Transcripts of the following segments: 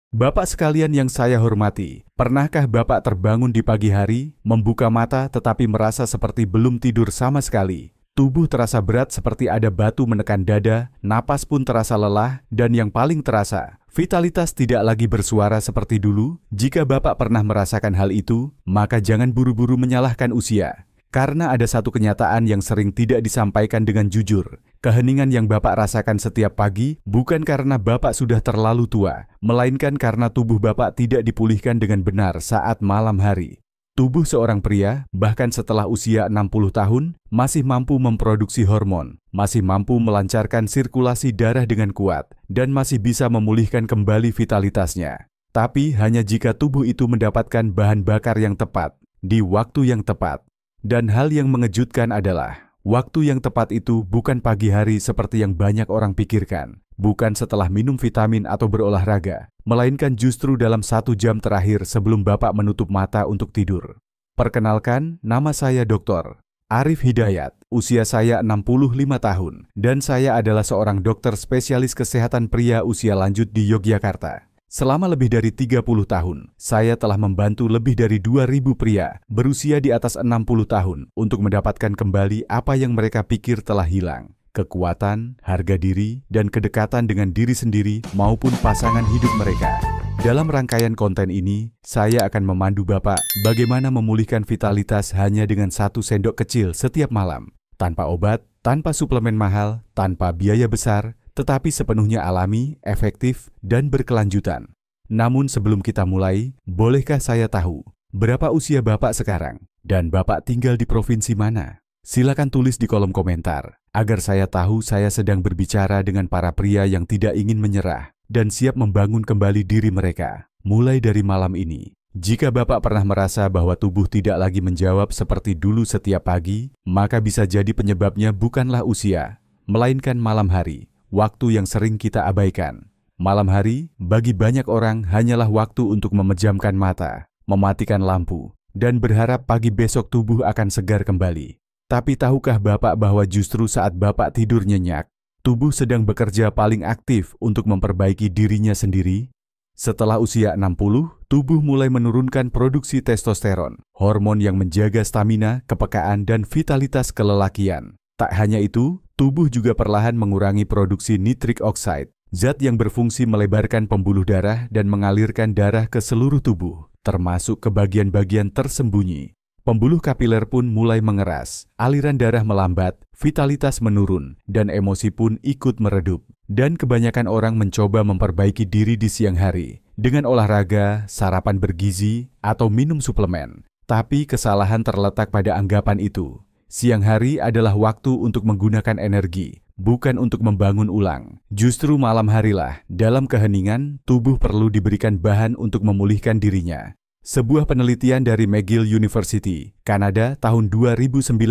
Bapak sekalian yang saya hormati, pernahkah Bapak terbangun di pagi hari, membuka mata tetapi merasa seperti belum tidur sama sekali? Tubuh terasa berat seperti ada batu menekan dada, napas pun terasa lelah, dan yang paling terasa, vitalitas tidak lagi bersuara seperti dulu. Jika Bapak pernah merasakan hal itu, maka jangan buru-buru menyalahkan usia. Karena ada satu kenyataan yang sering tidak disampaikan dengan jujur. Keheningan yang Bapak rasakan setiap pagi bukan karena Bapak sudah terlalu tua, melainkan karena tubuh Bapak tidak dipulihkan dengan benar saat malam hari. Tubuh seorang pria, bahkan setelah usia 60 tahun, masih mampu memproduksi hormon, masih mampu melancarkan sirkulasi darah dengan kuat, dan masih bisa memulihkan kembali vitalitasnya. Tapi hanya jika tubuh itu mendapatkan bahan bakar yang tepat, di waktu yang tepat. Dan hal yang mengejutkan adalah, waktu yang tepat itu bukan pagi hari seperti yang banyak orang pikirkan, bukan setelah minum vitamin atau berolahraga, melainkan justru dalam 1 jam terakhir sebelum Bapak menutup mata untuk tidur. Perkenalkan, nama saya Dr. Arif Hidayat, usia saya 65 tahun, dan saya adalah seorang dokter spesialis kesehatan pria usia lanjut di Yogyakarta. Selama lebih dari 30 tahun, saya telah membantu lebih dari 2.000 pria berusia di atas 60 tahun untuk mendapatkan kembali apa yang mereka pikir telah hilang. Kekuatan, harga diri, dan kedekatan dengan diri sendiri maupun pasangan hidup mereka. Dalam rangkaian konten ini, saya akan memandu Bapak bagaimana memulihkan vitalitas hanya dengan 1 sendok kecil setiap malam. Tanpa obat, tanpa suplemen mahal, tanpa biaya besar, tetapi sepenuhnya alami, efektif, dan berkelanjutan. Namun sebelum kita mulai, bolehkah saya tahu berapa usia Bapak sekarang? Dan Bapak tinggal di provinsi mana? Silakan tulis di kolom komentar, agar saya tahu saya sedang berbicara dengan para pria yang tidak ingin menyerah dan siap membangun kembali diri mereka, mulai dari malam ini. Jika Bapak pernah merasa bahwa tubuh tidak lagi menjawab seperti dulu setiap pagi, maka bisa jadi penyebabnya bukanlah usia, melainkan malam hari. Waktu yang sering kita abaikan. Malam hari, bagi banyak orang hanyalah waktu untuk memejamkan mata, mematikan lampu, dan berharap pagi besok tubuh akan segar kembali. Tapi tahukah Bapak bahwa justru saat Bapak tidur nyenyak, tubuh sedang bekerja paling aktif untuk memperbaiki dirinya sendiri? Setelah usia 60, tubuh mulai menurunkan produksi testosteron, hormon yang menjaga stamina, kepekaan, dan vitalitas kelelakian. Tak hanya itu, tubuh juga perlahan mengurangi produksi nitric oxide, zat yang berfungsi melebarkan pembuluh darah dan mengalirkan darah ke seluruh tubuh, termasuk ke bagian-bagian tersembunyi. Pembuluh kapiler pun mulai mengeras, aliran darah melambat, vitalitas menurun, dan emosi pun ikut meredup. Dan kebanyakan orang mencoba memperbaiki diri di siang hari, dengan olahraga, sarapan bergizi, atau minum suplemen. Tapi kesalahan terletak pada anggapan itu. Siang hari adalah waktu untuk menggunakan energi, bukan untuk membangun ulang. Justru malam harilah, dalam keheningan, tubuh perlu diberikan bahan untuk memulihkan dirinya. Sebuah penelitian dari McGill University, Kanada tahun 2019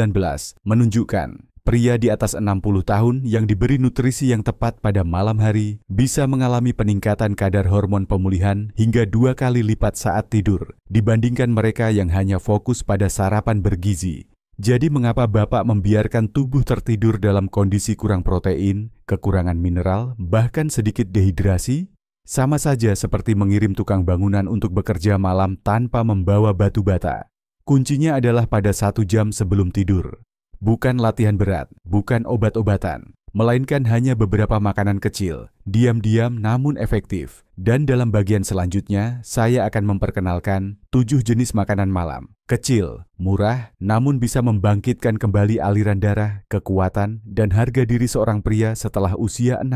menunjukkan pria di atas 60 tahun yang diberi nutrisi yang tepat pada malam hari bisa mengalami peningkatan kadar hormon pemulihan hingga 2 kali lipat saat tidur dibandingkan mereka yang hanya fokus pada sarapan bergizi. Jadi mengapa Bapak membiarkan tubuh tertidur dalam kondisi kurang protein, kekurangan mineral, bahkan sedikit dehidrasi? Sama saja seperti mengirim tukang bangunan untuk bekerja malam tanpa membawa batu bata. Kuncinya adalah pada 1 jam sebelum tidur. Bukan latihan berat, bukan obat-obatan, melainkan hanya beberapa makanan kecil, diam-diam namun efektif. Dan dalam bagian selanjutnya, saya akan memperkenalkan 7 jenis makanan malam. Kecil, murah, namun bisa membangkitkan kembali aliran darah, kekuatan, dan harga diri seorang pria setelah usia 60.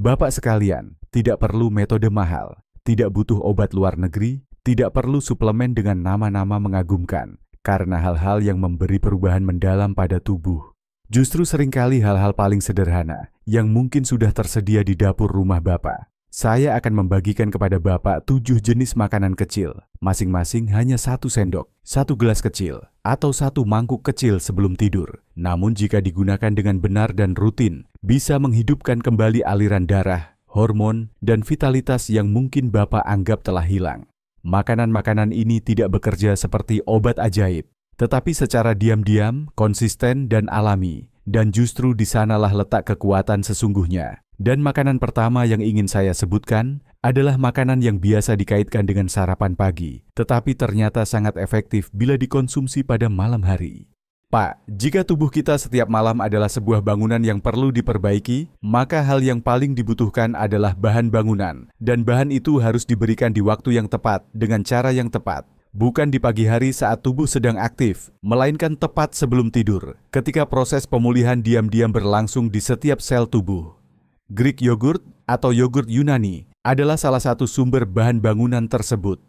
Bapak sekalian, tidak perlu metode mahal, tidak butuh obat luar negeri, tidak perlu suplemen dengan nama-nama mengagumkan, karena hal-hal yang memberi perubahan mendalam pada tubuh. Justru seringkali hal-hal paling sederhana yang mungkin sudah tersedia di dapur rumah Bapak. Saya akan membagikan kepada Bapak 7 jenis makanan kecil, masing-masing hanya 1 sendok, 1 gelas kecil, atau 1 mangkuk kecil sebelum tidur. Namun jika digunakan dengan benar dan rutin, bisa menghidupkan kembali aliran darah, hormon, dan vitalitas yang mungkin Bapak anggap telah hilang. Makanan-makanan ini tidak bekerja seperti obat ajaib, tetapi secara diam-diam, konsisten, dan alami. Dan justru di sanalah letak kekuatan sesungguhnya. Dan makanan pertama yang ingin saya sebutkan adalah makanan yang biasa dikaitkan dengan sarapan pagi, tetapi ternyata sangat efektif bila dikonsumsi pada malam hari. Pak, jika tubuh kita setiap malam adalah sebuah bangunan yang perlu diperbaiki, maka hal yang paling dibutuhkan adalah bahan bangunan, dan bahan itu harus diberikan di waktu yang tepat dengan cara yang tepat. Bukan di pagi hari saat tubuh sedang aktif, melainkan tepat sebelum tidur, ketika proses pemulihan diam-diam berlangsung di setiap sel tubuh. Greek yogurt atau yogurt Yunani adalah salah satu sumber bahan bangunan tersebut.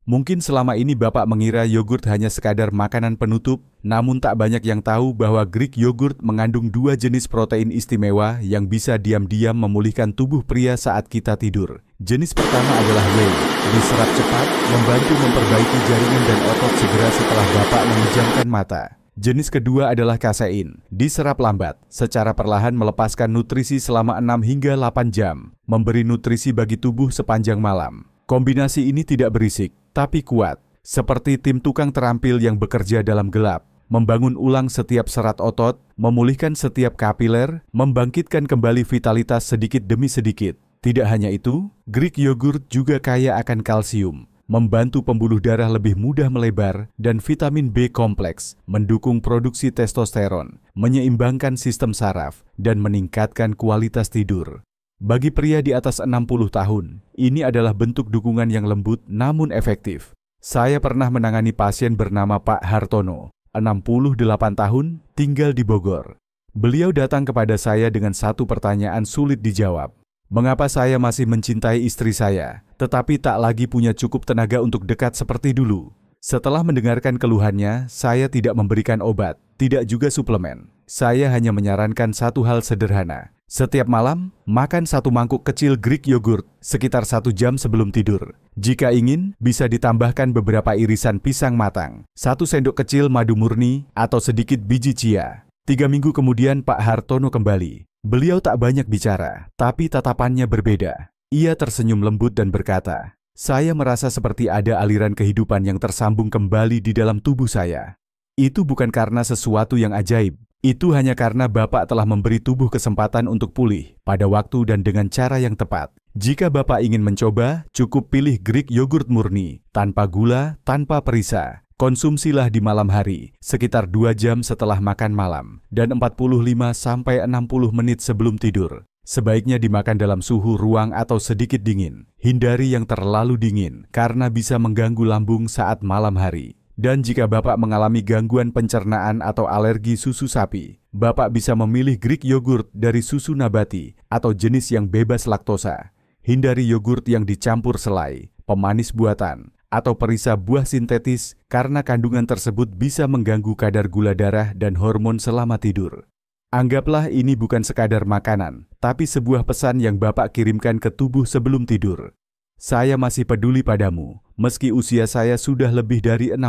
Mungkin selama ini Bapak mengira yogurt hanya sekadar makanan penutup, namun tak banyak yang tahu bahwa Greek yogurt mengandung 2 jenis protein istimewa yang bisa diam-diam memulihkan tubuh pria saat kita tidur. Jenis pertama adalah whey, diserap cepat, membantu memperbaiki jaringan dan otot segera setelah Bapak memejamkan mata. Jenis kedua adalah kasein, diserap lambat, secara perlahan melepaskan nutrisi selama 6 hingga 8 jam, memberi nutrisi bagi tubuh sepanjang malam. Kombinasi ini tidak berisik, tapi kuat, seperti tim tukang terampil yang bekerja dalam gelap, membangun ulang setiap serat otot, memulihkan setiap kapiler, membangkitkan kembali vitalitas sedikit demi sedikit. Tidak hanya itu, Greek yogurt juga kaya akan kalsium, membantu pembuluh darah lebih mudah melebar, dan vitamin B kompleks, mendukung produksi testosteron, menyeimbangkan sistem saraf, dan meningkatkan kualitas tidur. Bagi pria di atas 60 tahun, ini adalah bentuk dukungan yang lembut namun efektif. Saya pernah menangani pasien bernama Pak Hartono, 68 tahun, tinggal di Bogor. Beliau datang kepada saya dengan satu pertanyaan sulit dijawab. Mengapa saya masih mencintai istri saya, tetapi tak lagi punya cukup tenaga untuk dekat seperti dulu? Setelah mendengarkan keluhannya, saya tidak memberikan obat, tidak juga suplemen. Saya hanya menyarankan satu hal sederhana. Setiap malam, makan 1 mangkuk kecil Greek yogurt sekitar 1 jam sebelum tidur. Jika ingin, bisa ditambahkan beberapa irisan pisang matang, 1 sendok kecil madu murni, atau sedikit biji chia. 3 minggu kemudian Pak Hartono kembali. Beliau tak banyak bicara, tapi tatapannya berbeda. Ia tersenyum lembut dan berkata, "Saya merasa seperti ada aliran kehidupan yang tersambung kembali di dalam tubuh saya. Itu bukan karena sesuatu yang ajaib. Itu hanya karena Bapak telah memberi tubuh kesempatan untuk pulih pada waktu dan dengan cara yang tepat. Jika Bapak ingin mencoba, cukup pilih Greek yogurt murni, tanpa gula, tanpa perisa. Konsumsilah di malam hari, sekitar 2 jam setelah makan malam, dan 45-60 menit sebelum tidur. Sebaiknya dimakan dalam suhu ruang atau sedikit dingin. Hindari yang terlalu dingin, karena bisa mengganggu lambung saat malam hari. Dan jika Bapak mengalami gangguan pencernaan atau alergi susu sapi, Bapak bisa memilih Greek yogurt dari susu nabati atau jenis yang bebas laktosa. Hindari yogurt yang dicampur selai, pemanis buatan, atau perisa buah sintetis karena kandungan tersebut bisa mengganggu kadar gula darah dan hormon selama tidur. Anggaplah ini bukan sekadar makanan, tapi sebuah pesan yang Bapak kirimkan ke tubuh sebelum tidur. Saya masih peduli padamu, meski usia saya sudah lebih dari 60,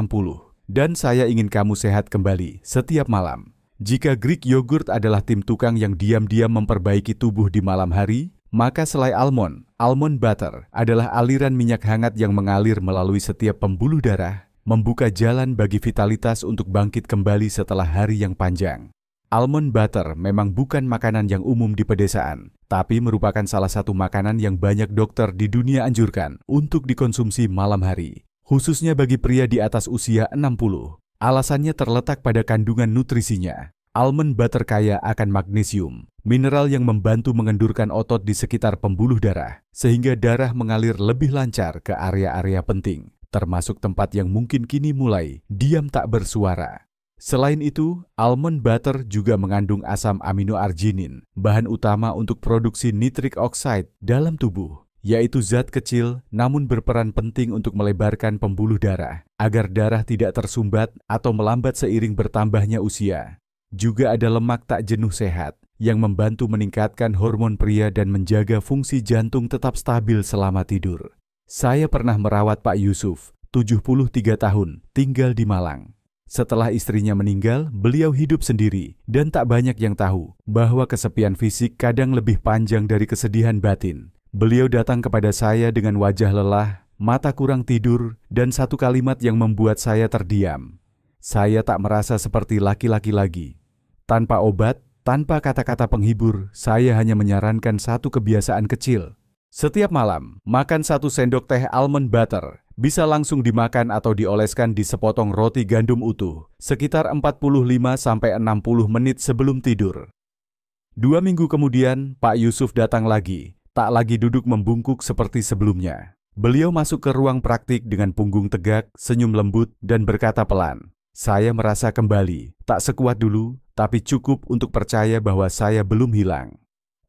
dan saya ingin kamu sehat kembali setiap malam. Jika Greek yogurt adalah tim tukang yang diam-diam memperbaiki tubuh di malam hari, maka selai almond butter adalah aliran minyak hangat yang mengalir melalui setiap pembuluh darah, membuka jalan bagi vitalitas untuk bangkit kembali setelah hari yang panjang. Almond butter memang bukan makanan yang umum di pedesaan, tapi merupakan salah satu makanan yang banyak dokter di dunia anjurkan untuk dikonsumsi malam hari, khususnya bagi pria di atas usia 60. Alasannya terletak pada kandungan nutrisinya. Almond butter kaya akan magnesium, mineral yang membantu mengendurkan otot di sekitar pembuluh darah, sehingga darah mengalir lebih lancar ke area-area penting, termasuk tempat yang mungkin kini mulai diam tak bersuara. Selain itu, almond butter juga mengandung asam aminoarginin, bahan utama untuk produksi nitric oxide dalam tubuh, yaitu zat kecil namun berperan penting untuk melebarkan pembuluh darah, agar darah tidak tersumbat atau melambat seiring bertambahnya usia. Juga ada lemak tak jenuh sehat, yang membantu meningkatkan hormon pria dan menjaga fungsi jantung tetap stabil selama tidur. Saya pernah merawat Pak Yusuf, 73 tahun, tinggal di Malang. Setelah istrinya meninggal, beliau hidup sendiri dan tak banyak yang tahu bahwa kesepian fisik kadang lebih panjang dari kesedihan batin. Beliau datang kepada saya dengan wajah lelah, mata kurang tidur, dan satu kalimat yang membuat saya terdiam. Saya tak merasa seperti laki-laki lagi. Tanpa obat, tanpa kata-kata penghibur, saya hanya menyarankan satu kebiasaan kecil. Setiap malam, makan 1 sendok teh almond butter bisa langsung dimakan atau dioleskan di sepotong roti gandum utuh, sekitar 45-60 menit sebelum tidur. 2 minggu kemudian, Pak Yusuf datang lagi, tak lagi duduk membungkuk seperti sebelumnya. Beliau masuk ke ruang praktik dengan punggung tegak, senyum lembut, dan berkata pelan, "Saya merasa kembali, tak sekuat dulu, tapi cukup untuk percaya bahwa saya belum hilang."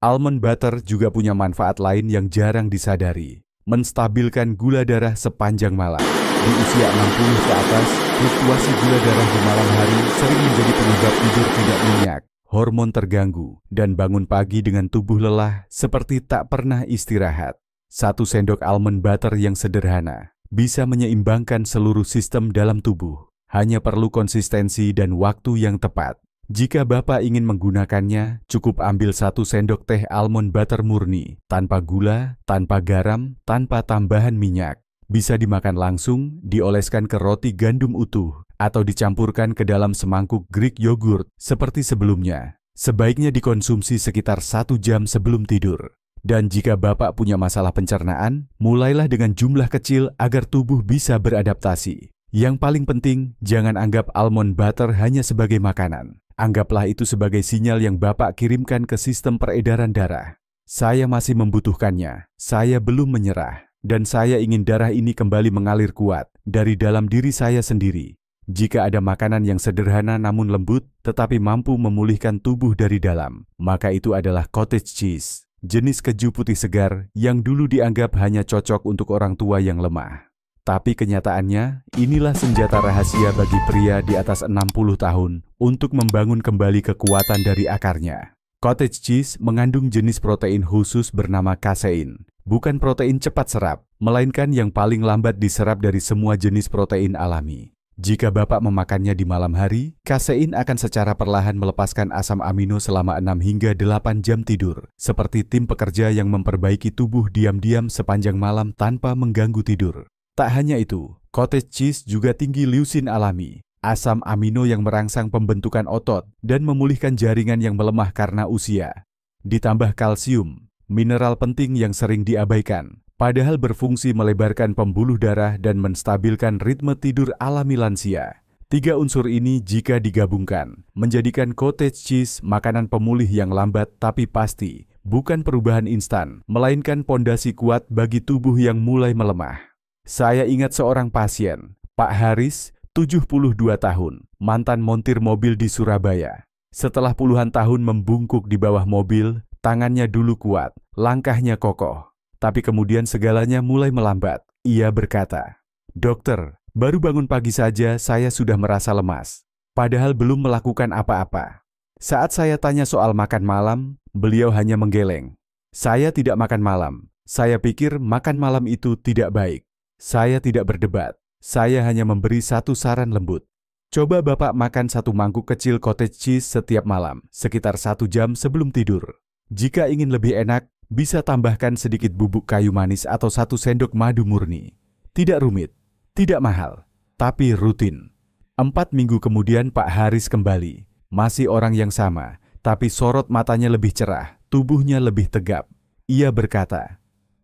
Almond butter juga punya manfaat lain yang jarang disadari, menstabilkan gula darah sepanjang malam. Di usia 60 ke atas, fluktuasi gula darah di malam hari sering menjadi penyebab tidur tidak nyenyak, hormon terganggu, dan bangun pagi dengan tubuh lelah seperti tak pernah istirahat. 1 sendok almond butter yang sederhana bisa menyeimbangkan seluruh sistem dalam tubuh. Hanya perlu konsistensi dan waktu yang tepat. Jika Bapak ingin menggunakannya, cukup ambil 1 sendok teh almond butter murni, tanpa gula, tanpa garam, tanpa tambahan minyak. Bisa dimakan langsung, dioleskan ke roti gandum utuh, atau dicampurkan ke dalam semangkuk Greek yogurt seperti sebelumnya. Sebaiknya dikonsumsi sekitar 1 jam sebelum tidur. Dan jika Bapak punya masalah pencernaan, mulailah dengan jumlah kecil agar tubuh bisa beradaptasi. Yang paling penting, jangan anggap almond butter hanya sebagai makanan. Anggaplah itu sebagai sinyal yang Bapak kirimkan ke sistem peredaran darah. Saya masih membutuhkannya, saya belum menyerah, dan saya ingin darah ini kembali mengalir kuat dari dalam diri saya sendiri. Jika ada makanan yang sederhana namun lembut, tetapi mampu memulihkan tubuh dari dalam, maka itu adalah cottage cheese, jenis keju putih segar yang dulu dianggap hanya cocok untuk orang tua yang lemah. Tapi kenyataannya, inilah senjata rahasia bagi pria di atas 60 tahun untuk membangun kembali kekuatan dari akarnya. Cottage cheese mengandung jenis protein khusus bernama kasein. Bukan protein cepat serap, melainkan yang paling lambat diserap dari semua jenis protein alami. Jika Bapak memakannya di malam hari, kasein akan secara perlahan melepaskan asam amino selama 6 hingga 8 jam tidur, seperti tim pekerja yang memperbaiki tubuh diam-diam sepanjang malam tanpa mengganggu tidur. Tak hanya itu, cottage cheese juga tinggi leucin alami, asam amino yang merangsang pembentukan otot dan memulihkan jaringan yang melemah karena usia. Ditambah kalsium, mineral penting yang sering diabaikan, padahal berfungsi melebarkan pembuluh darah dan menstabilkan ritme tidur alami lansia. 3 unsur ini jika digabungkan, menjadikan cottage cheese makanan pemulih yang lambat tapi pasti, bukan perubahan instan, melainkan pondasi kuat bagi tubuh yang mulai melemah. Saya ingat seorang pasien, Pak Haris, 72 tahun, mantan montir mobil di Surabaya. Setelah puluhan tahun membungkuk di bawah mobil, tangannya dulu kuat, langkahnya kokoh. Tapi kemudian segalanya mulai melambat. Ia berkata, "Dokter, baru bangun pagi saja saya sudah merasa lemas, padahal belum melakukan apa-apa." Saat saya tanya soal makan malam, beliau hanya menggeleng. "Saya tidak makan malam. Saya pikir makan malam itu tidak baik." Saya tidak berdebat, saya hanya memberi 1 saran lembut. Coba Bapak makan 1 mangkuk kecil cottage cheese setiap malam, sekitar 1 jam sebelum tidur. Jika ingin lebih enak, bisa tambahkan sedikit bubuk kayu manis atau 1 sendok madu murni. Tidak rumit, tidak mahal, tapi rutin. 4 minggu kemudian Pak Haris kembali, masih orang yang sama, tapi sorot matanya lebih cerah, tubuhnya lebih tegap. Ia berkata,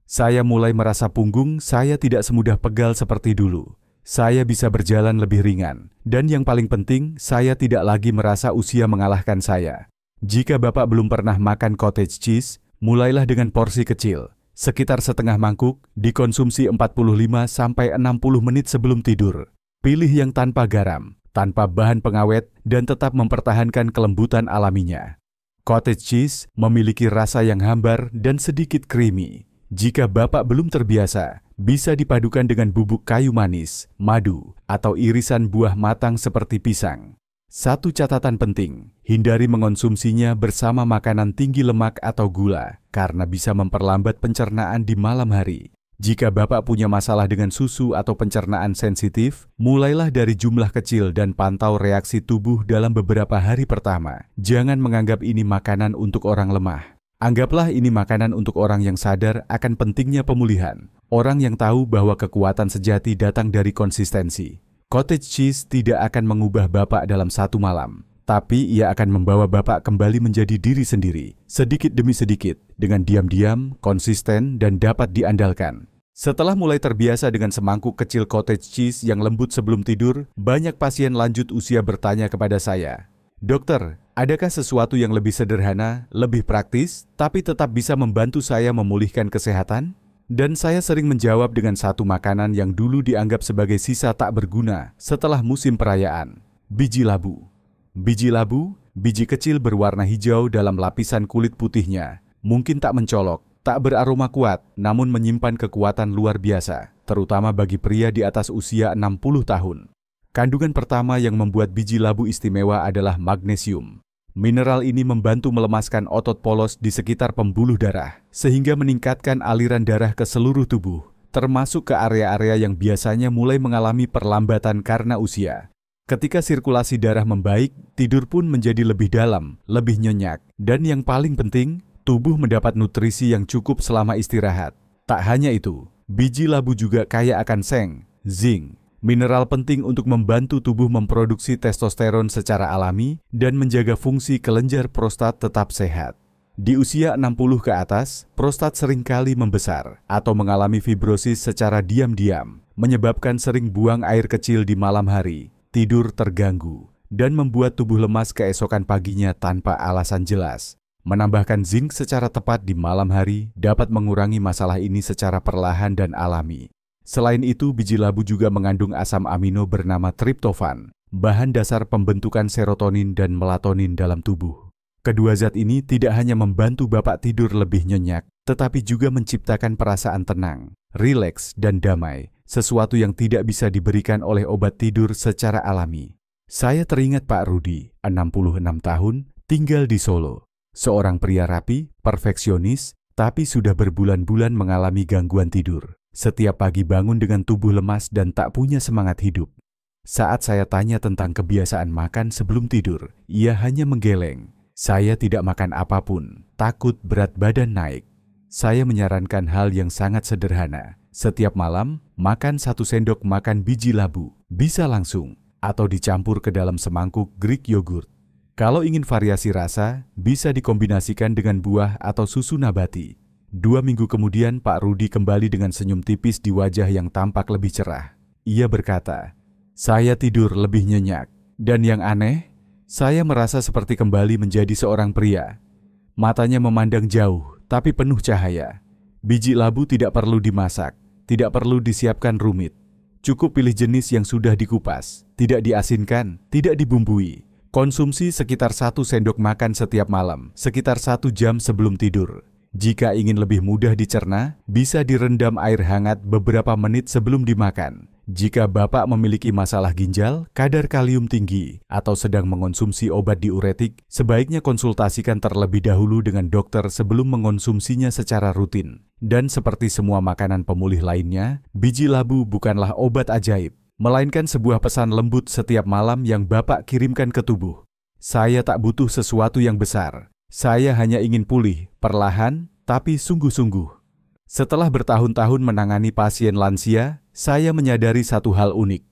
"Saya mulai merasa punggung saya tidak semudah pegal seperti dulu. Saya bisa berjalan lebih ringan. Dan yang paling penting, saya tidak lagi merasa usia mengalahkan saya." Jika Bapak belum pernah makan cottage cheese, mulailah dengan porsi kecil. Sekitar setengah mangkuk, dikonsumsi 45-60 menit sebelum tidur. Pilih yang tanpa garam, tanpa bahan pengawet, dan tetap mempertahankan kelembutan alaminya. Cottage cheese memiliki rasa yang hambar dan sedikit creamy. Jika Bapak belum terbiasa, bisa dipadukan dengan bubuk kayu manis, madu, atau irisan buah matang seperti pisang. 1 catatan penting, hindari mengonsumsinya bersama makanan tinggi lemak atau gula, karena bisa memperlambat pencernaan di malam hari. Jika Bapak punya masalah dengan susu atau pencernaan sensitif, mulailah dari jumlah kecil dan pantau reaksi tubuh dalam beberapa hari pertama. Jangan menganggap ini makanan untuk orang lemah. Anggaplah ini makanan untuk orang yang sadar akan pentingnya pemulihan. Orang yang tahu bahwa kekuatan sejati datang dari konsistensi. Cottage cheese tidak akan mengubah Bapak dalam 1 malam, Tapi ia akan membawa Bapak kembali menjadi diri sendiri, sedikit demi sedikit, dengan diam-diam, konsisten, dan dapat diandalkan. Setelah mulai terbiasa dengan semangkuk kecil cottage cheese yang lembut sebelum tidur, banyak pasien lanjut usia bertanya kepada saya, "Dokter, adakah sesuatu yang lebih sederhana, lebih praktis, tapi tetap bisa membantu saya memulihkan kesehatan?" Dan saya sering menjawab dengan satu makanan yang dulu dianggap sebagai sisa tak berguna setelah musim perayaan, biji labu. Biji labu, biji kecil berwarna hijau dalam lapisan kulit putihnya, mungkin tak mencolok, tak beraroma kuat, namun menyimpan kekuatan luar biasa, terutama bagi pria di atas usia 60 tahun. Kandungan pertama yang membuat biji labu istimewa adalah magnesium. Mineral ini membantu melemaskan otot polos di sekitar pembuluh darah, sehingga meningkatkan aliran darah ke seluruh tubuh, termasuk ke area-area yang biasanya mulai mengalami perlambatan karena usia. Ketika sirkulasi darah membaik, tidur pun menjadi lebih dalam, lebih nyenyak, dan yang paling penting, tubuh mendapat nutrisi yang cukup selama istirahat. Tak hanya itu, biji labu juga kaya akan seng, zinc, mineral penting untuk membantu tubuh memproduksi testosteron secara alami dan menjaga fungsi kelenjar prostat tetap sehat. Di usia 60 ke atas, prostat seringkali membesar atau mengalami fibrosis secara diam-diam, menyebabkan sering buang air kecil di malam hari, tidur terganggu, dan membuat tubuh lemas keesokan paginya tanpa alasan jelas. Menambahkan zinc secara tepat di malam hari dapat mengurangi masalah ini secara perlahan dan alami. Selain itu, biji labu juga mengandung asam amino bernama triptofan, bahan dasar pembentukan serotonin dan melatonin dalam tubuh. Kedua zat ini tidak hanya membantu Bapak tidur lebih nyenyak, tetapi juga menciptakan perasaan tenang, rileks, dan damai, sesuatu yang tidak bisa diberikan oleh obat tidur secara alami. Saya teringat Pak Rudi, 66 tahun, tinggal di Solo. Seorang pria rapi, perfeksionis, tapi sudah berbulan-bulan mengalami gangguan tidur. Setiap pagi bangun dengan tubuh lemas dan tak punya semangat hidup. Saat saya tanya tentang kebiasaan makan sebelum tidur, ia hanya menggeleng. Saya tidak makan apapun, takut berat badan naik. Saya menyarankan hal yang sangat sederhana. Setiap malam, makan 1 sendok makan biji labu, bisa langsung, atau dicampur ke dalam semangkuk Greek yogurt. Kalau ingin variasi rasa, bisa dikombinasikan dengan buah atau susu nabati. 2 minggu kemudian, Pak Rudi kembali dengan senyum tipis di wajah yang tampak lebih cerah. Ia berkata, "Saya tidur lebih nyenyak, dan yang aneh, saya merasa seperti kembali menjadi seorang pria." Matanya memandang jauh, tapi penuh cahaya. Biji labu tidak perlu dimasak, tidak perlu disiapkan rumit. Cukup pilih jenis yang sudah dikupas, tidak diasinkan, tidak dibumbui. Konsumsi sekitar 1 sendok makan setiap malam, sekitar 1 jam sebelum tidur. Jika ingin lebih mudah dicerna, bisa direndam air hangat beberapa menit sebelum dimakan. Jika Bapak memiliki masalah ginjal, kadar kalium tinggi, atau sedang mengonsumsi obat diuretik, sebaiknya konsultasikan terlebih dahulu dengan dokter sebelum mengonsumsinya secara rutin. Dan seperti semua makanan pemulih lainnya, biji labu bukanlah obat ajaib, melainkan sebuah pesan lembut setiap malam yang Bapak kirimkan ke tubuh. Saya tak butuh sesuatu yang besar. Saya hanya ingin pulih, perlahan, tapi sungguh-sungguh. Setelah bertahun-tahun menangani pasien lansia, saya menyadari satu hal unik.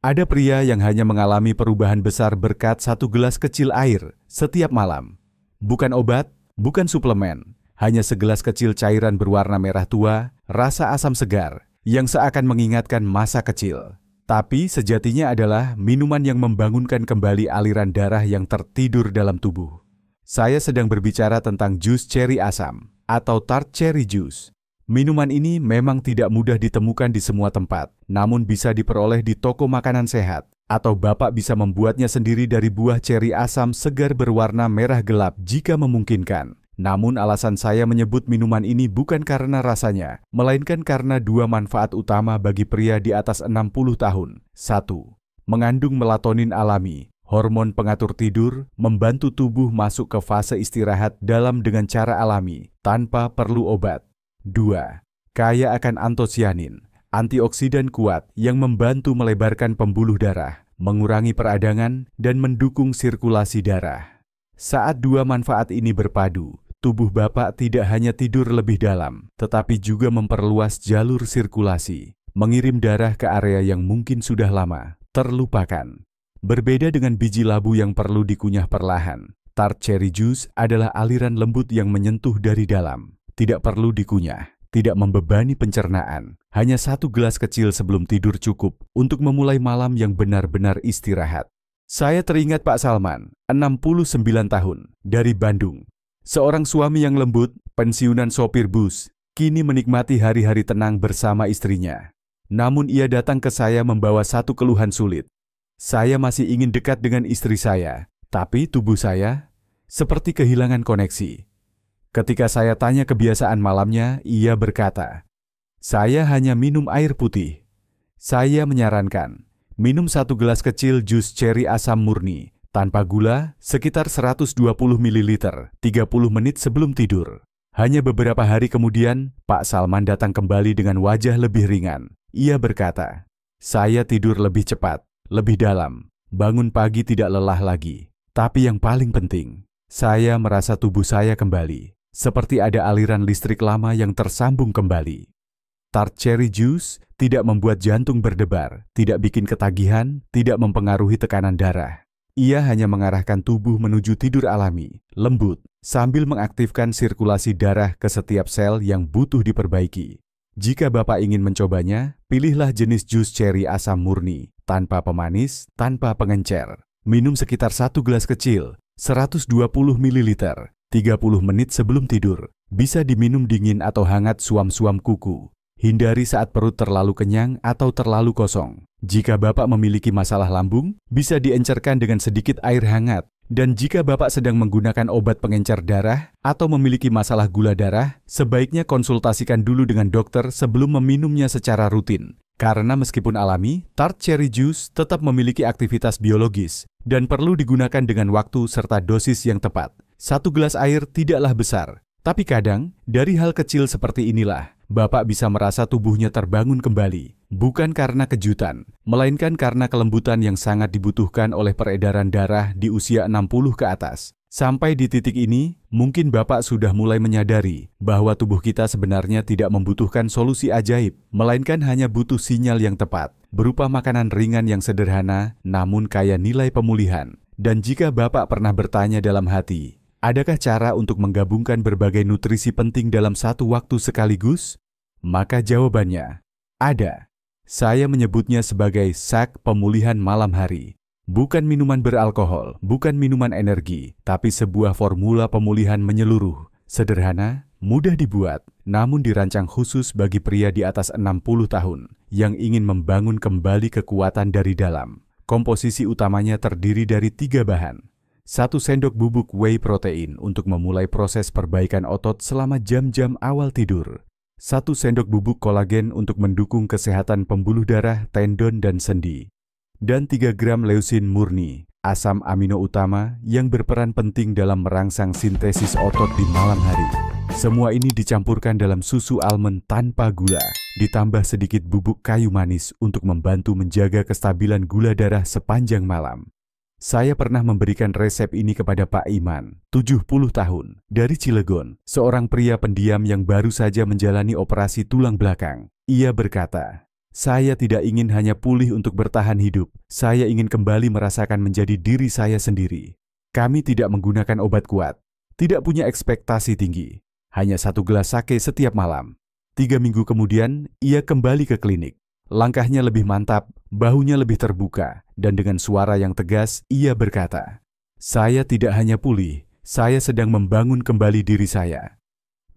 Ada pria yang hanya mengalami perubahan besar berkat 1 gelas kecil air setiap malam. Bukan obat, bukan suplemen, hanya segelas kecil cairan berwarna merah tua, rasa asam segar, yang seakan mengingatkan masa kecil. Tapi sejatinya adalah minuman yang membangunkan kembali aliran darah yang tertidur dalam tubuh. Saya sedang berbicara tentang jus ceri asam atau tart cherry juice. Minuman ini memang tidak mudah ditemukan di semua tempat, namun bisa diperoleh di toko makanan sehat, atau Bapak bisa membuatnya sendiri dari buah ceri asam segar berwarna merah gelap jika memungkinkan. Namun alasan saya menyebut minuman ini bukan karena rasanya, melainkan karena 2 manfaat utama bagi pria di atas 60 tahun. 1. Mengandung melatonin alami. Hormon pengatur tidur membantu tubuh masuk ke fase istirahat dalam dengan cara alami, tanpa perlu obat. 2. Kaya akan antosianin, antioksidan kuat yang membantu melebarkan pembuluh darah, mengurangi peradangan, dan mendukung sirkulasi darah. Saat 2 manfaat ini berpadu, tubuh Bapak tidak hanya tidur lebih dalam, tetapi juga memperluas jalur sirkulasi, mengirim darah ke area yang mungkin sudah lama terlupakan. Berbeda dengan biji labu yang perlu dikunyah perlahan, tart cherry juice adalah aliran lembut yang menyentuh dari dalam. Tidak perlu dikunyah, tidak membebani pencernaan. Hanya 1 gelas kecil sebelum tidur cukup untuk memulai malam yang benar-benar istirahat. Saya teringat Pak Salman, 69 tahun, dari Bandung. Seorang suami yang lembut, pensiunan sopir bus, kini menikmati hari-hari tenang bersama istrinya. Namun ia datang ke saya membawa satu keluhan sulit. Saya masih ingin dekat dengan istri saya, tapi tubuh saya seperti kehilangan koneksi. Ketika saya tanya kebiasaan malamnya, ia berkata, "Saya hanya minum air putih." Saya menyarankan, minum 1 gelas kecil jus ceri asam murni, tanpa gula, sekitar 120 ml, 30 menit sebelum tidur. Hanya beberapa hari kemudian, Pak Salman datang kembali dengan wajah lebih ringan. Ia berkata, "Saya tidur lebih cepat, lebih dalam, bangun pagi tidak lelah lagi. Tapi yang paling penting, saya merasa tubuh saya kembali, seperti ada aliran listrik lama yang tersambung kembali." Tart cherry juice tidak membuat jantung berdebar, tidak bikin ketagihan, tidak mempengaruhi tekanan darah. Ia hanya mengarahkan tubuh menuju tidur alami, lembut, sambil mengaktifkan sirkulasi darah ke setiap sel yang butuh diperbaiki. Jika Bapak ingin mencobanya, pilihlah jenis jus ceri asam murni, tanpa pemanis, tanpa pengencer. Minum sekitar 1 gelas kecil, 120 ml, 30 menit sebelum tidur. Bisa diminum dingin atau hangat suam-suam kuku. Hindari saat perut terlalu kenyang atau terlalu kosong. Jika Bapak memiliki masalah lambung, bisa diencerkan dengan sedikit air hangat. Dan jika Bapak sedang menggunakan obat pengencer darah atau memiliki masalah gula darah, sebaiknya konsultasikan dulu dengan dokter sebelum meminumnya secara rutin. Karena meskipun alami, tart cherry juice tetap memiliki aktivitas biologis dan perlu digunakan dengan waktu serta dosis yang tepat. 1 gelas air tidaklah besar, tapi kadang dari hal kecil seperti inilah Bapak bisa merasa tubuhnya terbangun kembali, bukan karena kejutan, melainkan karena kelembutan yang sangat dibutuhkan oleh peredaran darah di usia 60 ke atas. Sampai di titik ini, mungkin Bapak sudah mulai menyadari bahwa tubuh kita sebenarnya tidak membutuhkan solusi ajaib, melainkan hanya butuh sinyal yang tepat, berupa makanan ringan yang sederhana, namun kaya nilai pemulihan. Dan jika Bapak pernah bertanya dalam hati, adakah cara untuk menggabungkan berbagai nutrisi penting dalam satu waktu sekaligus? Maka jawabannya, ada. Saya menyebutnya sebagai sak pemulihan malam hari. Bukan minuman beralkohol, bukan minuman energi, tapi sebuah formula pemulihan menyeluruh. Sederhana, mudah dibuat, namun dirancang khusus bagi pria di atas 60 tahun yang ingin membangun kembali kekuatan dari dalam. Komposisi utamanya terdiri dari 3 bahan. 1 sendok bubuk whey protein untuk memulai proses perbaikan otot selama jam-jam awal tidur. 1 sendok bubuk kolagen untuk mendukung kesehatan pembuluh darah, tendon, dan sendi. Dan 3 gram leusin murni, asam amino utama yang berperan penting dalam merangsang sintesis otot di malam hari. Semua ini dicampurkan dalam susu almond tanpa gula, ditambah sedikit bubuk kayu manis untuk membantu menjaga kestabilan gula darah sepanjang malam. Saya pernah memberikan resep ini kepada Pak Iman, 70 tahun, dari Cilegon, seorang pria pendiam yang baru saja menjalani operasi tulang belakang. Ia berkata, "Saya tidak ingin hanya pulih untuk bertahan hidup, saya ingin kembali merasakan menjadi diri saya sendiri. Kami tidak menggunakan obat kuat, tidak punya ekspektasi tinggi, hanya 1 gelas sake setiap malam." 3 minggu kemudian, ia kembali ke klinik. Langkahnya lebih mantap, bahunya lebih terbuka, dan dengan suara yang tegas, ia berkata, "Saya tidak hanya pulih, saya sedang membangun kembali diri saya."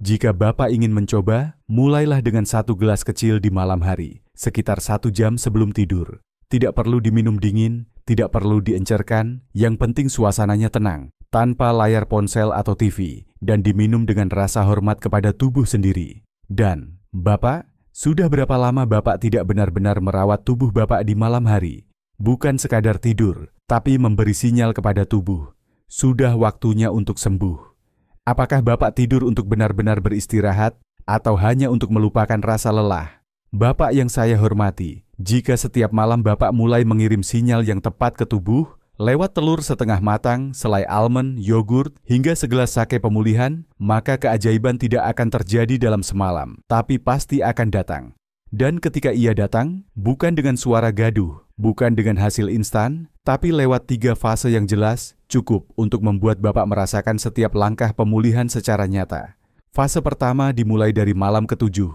Jika Bapak ingin mencoba, mulailah dengan 1 gelas kecil di malam hari, sekitar 1 jam sebelum tidur. Tidak perlu diminum dingin, tidak perlu diencerkan, yang penting suasananya tenang, tanpa layar ponsel atau TV, dan diminum dengan rasa hormat kepada tubuh sendiri. Dan, Bapak, sudah berapa lama Bapak tidak benar-benar merawat tubuh Bapak di malam hari? Bukan sekadar tidur, tapi memberi sinyal kepada tubuh. Sudah waktunya untuk sembuh. Apakah Bapak tidur untuk benar-benar beristirahat, atau hanya untuk melupakan rasa lelah? Bapak yang saya hormati, jika setiap malam Bapak mulai mengirim sinyal yang tepat ke tubuh, lewat telur setengah matang, selai almond, yogurt, hingga segelas sake pemulihan, maka keajaiban tidak akan terjadi dalam semalam, tapi pasti akan datang. Dan ketika ia datang, bukan dengan suara gaduh, Bukan dengan hasil instan, tapi lewat 3 fase yang jelas, cukup untuk membuat Bapak merasakan setiap langkah pemulihan secara nyata. Fase pertama dimulai dari malam ke-7.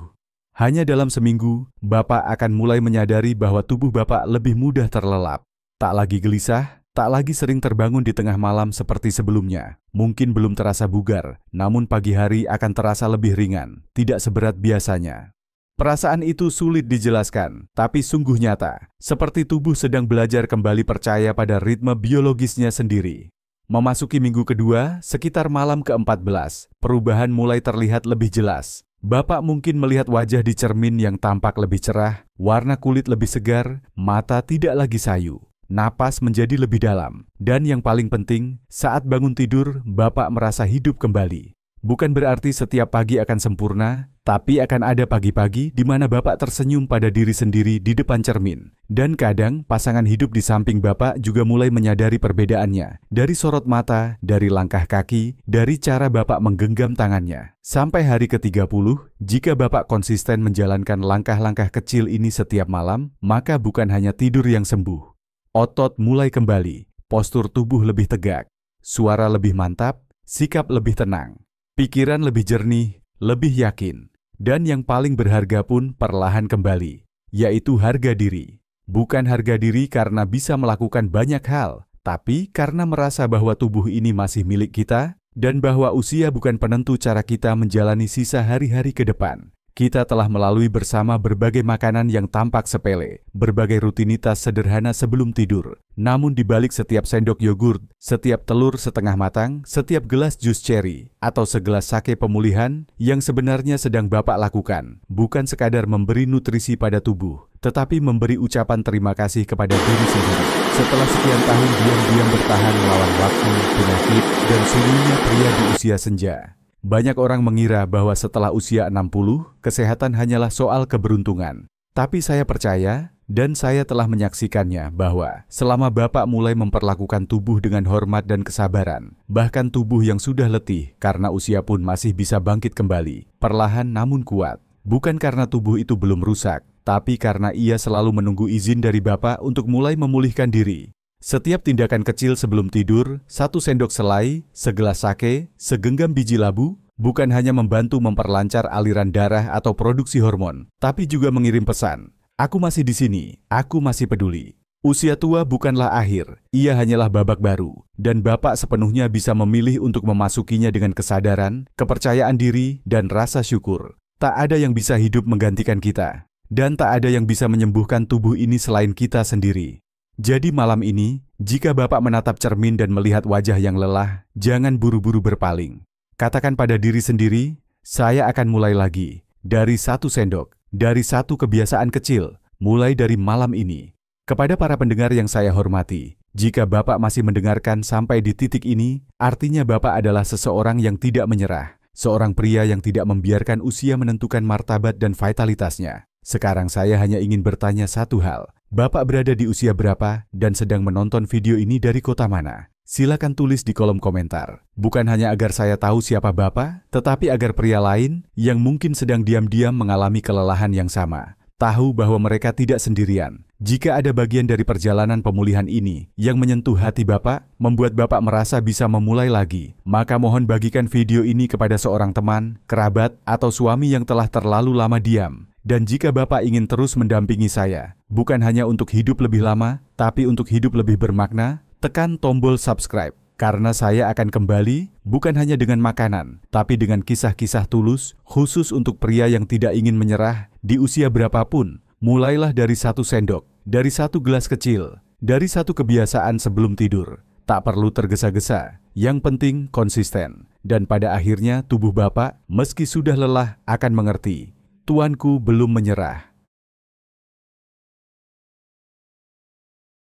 Hanya dalam seminggu, Bapak akan mulai menyadari bahwa tubuh Bapak lebih mudah terlelap. Tak lagi gelisah, tak lagi sering terbangun di tengah malam seperti sebelumnya. Mungkin belum terasa bugar, namun pagi hari akan terasa lebih ringan, tidak seberat biasanya. Perasaan itu sulit dijelaskan, tapi sungguh nyata, seperti tubuh sedang belajar kembali percaya pada ritme biologisnya sendiri. Memasuki minggu kedua, sekitar malam ke-14, perubahan mulai terlihat lebih jelas. Bapak mungkin melihat wajah di cermin yang tampak lebih cerah, warna kulit lebih segar, mata tidak lagi sayu, napas menjadi lebih dalam, dan yang paling penting, saat bangun tidur, Bapak merasa hidup kembali. Bukan berarti setiap pagi akan sempurna, tapi akan ada pagi-pagi di mana Bapak tersenyum pada diri sendiri di depan cermin. Dan kadang pasangan hidup di samping Bapak juga mulai menyadari perbedaannya. Dari sorot mata, dari langkah kaki, dari cara Bapak menggenggam tangannya. Sampai hari ke-30, jika Bapak konsisten menjalankan langkah-langkah kecil ini setiap malam, maka bukan hanya tidur yang sembuh. Otot mulai kembali, postur tubuh lebih tegak, suara lebih mantap, sikap lebih tenang. Pikiran lebih jernih, lebih yakin, dan yang paling berharga pun perlahan kembali, yaitu harga diri. Bukan harga diri karena bisa melakukan banyak hal, tapi karena merasa bahwa tubuh ini masih milik kita, dan bahwa usia bukan penentu cara kita menjalani sisa hari-hari ke depan. Kita telah melalui bersama berbagai makanan yang tampak sepele, berbagai rutinitas sederhana sebelum tidur. Namun di balik setiap sendok yogurt, setiap telur setengah matang, setiap gelas jus ceri, atau segelas sake pemulihan, yang sebenarnya sedang Bapak lakukan, bukan sekadar memberi nutrisi pada tubuh, tetapi memberi ucapan terima kasih kepada diri sendiri. Setelah sekian tahun diam-diam bertahan melawan waktu, penyakit, dan sulitnya pria di usia senja. Banyak orang mengira bahwa setelah usia 60, kesehatan hanyalah soal keberuntungan. Tapi saya percaya, dan saya telah menyaksikannya bahwa selama Bapak mulai memperlakukan tubuh dengan hormat dan kesabaran, bahkan tubuh yang sudah letih karena usia pun masih bisa bangkit kembali, perlahan namun kuat. Bukan karena tubuh itu belum rusak, tapi karena ia selalu menunggu izin dari Bapak untuk mulai memulihkan diri. Setiap tindakan kecil sebelum tidur, 1 sendok selai, segelas sake, segenggam biji labu, bukan hanya membantu memperlancar aliran darah atau produksi hormon, tapi juga mengirim pesan, aku masih di sini, aku masih peduli. Usia tua bukanlah akhir, ia hanyalah babak baru, dan Bapak sepenuhnya bisa memilih untuk memasukinya dengan kesadaran, kepercayaan diri, dan rasa syukur. Tak ada yang bisa hidup menggantikan kita, dan tak ada yang bisa menyembuhkan tubuh ini selain kita sendiri. Jadi malam ini, jika Bapak menatap cermin dan melihat wajah yang lelah, jangan buru-buru berpaling. Katakan pada diri sendiri, saya akan mulai lagi. Dari 1 sendok, dari 1 kebiasaan kecil, mulai dari malam ini. Kepada para pendengar yang saya hormati, jika Bapak masih mendengarkan sampai di titik ini, artinya Bapak adalah seseorang yang tidak menyerah. Seorang pria yang tidak membiarkan usia menentukan martabat dan vitalitasnya. Sekarang saya hanya ingin bertanya satu hal. Bapak berada di usia berapa dan sedang menonton video ini dari kota mana? Silakan tulis di kolom komentar. Bukan hanya agar saya tahu siapa Bapak, tetapi agar pria lain yang mungkin sedang diam-diam mengalami kelelahan yang sama, tahu bahwa mereka tidak sendirian. Jika ada bagian dari perjalanan pemulihan ini yang menyentuh hati Bapak, membuat Bapak merasa bisa memulai lagi, maka mohon bagikan video ini kepada seorang teman, kerabat, atau suami yang telah terlalu lama diam. Dan jika Bapak ingin terus mendampingi saya, bukan hanya untuk hidup lebih lama, tapi untuk hidup lebih bermakna, tekan tombol subscribe. Karena saya akan kembali, bukan hanya dengan makanan, tapi dengan kisah-kisah tulus, khusus untuk pria yang tidak ingin menyerah, di usia berapapun. Mulailah dari 1 sendok, dari 1 gelas kecil, dari 1 kebiasaan sebelum tidur. Tak perlu tergesa-gesa, yang penting konsisten. Dan pada akhirnya tubuh Bapak, meski sudah lelah, akan mengerti. Tuanku belum menyerah.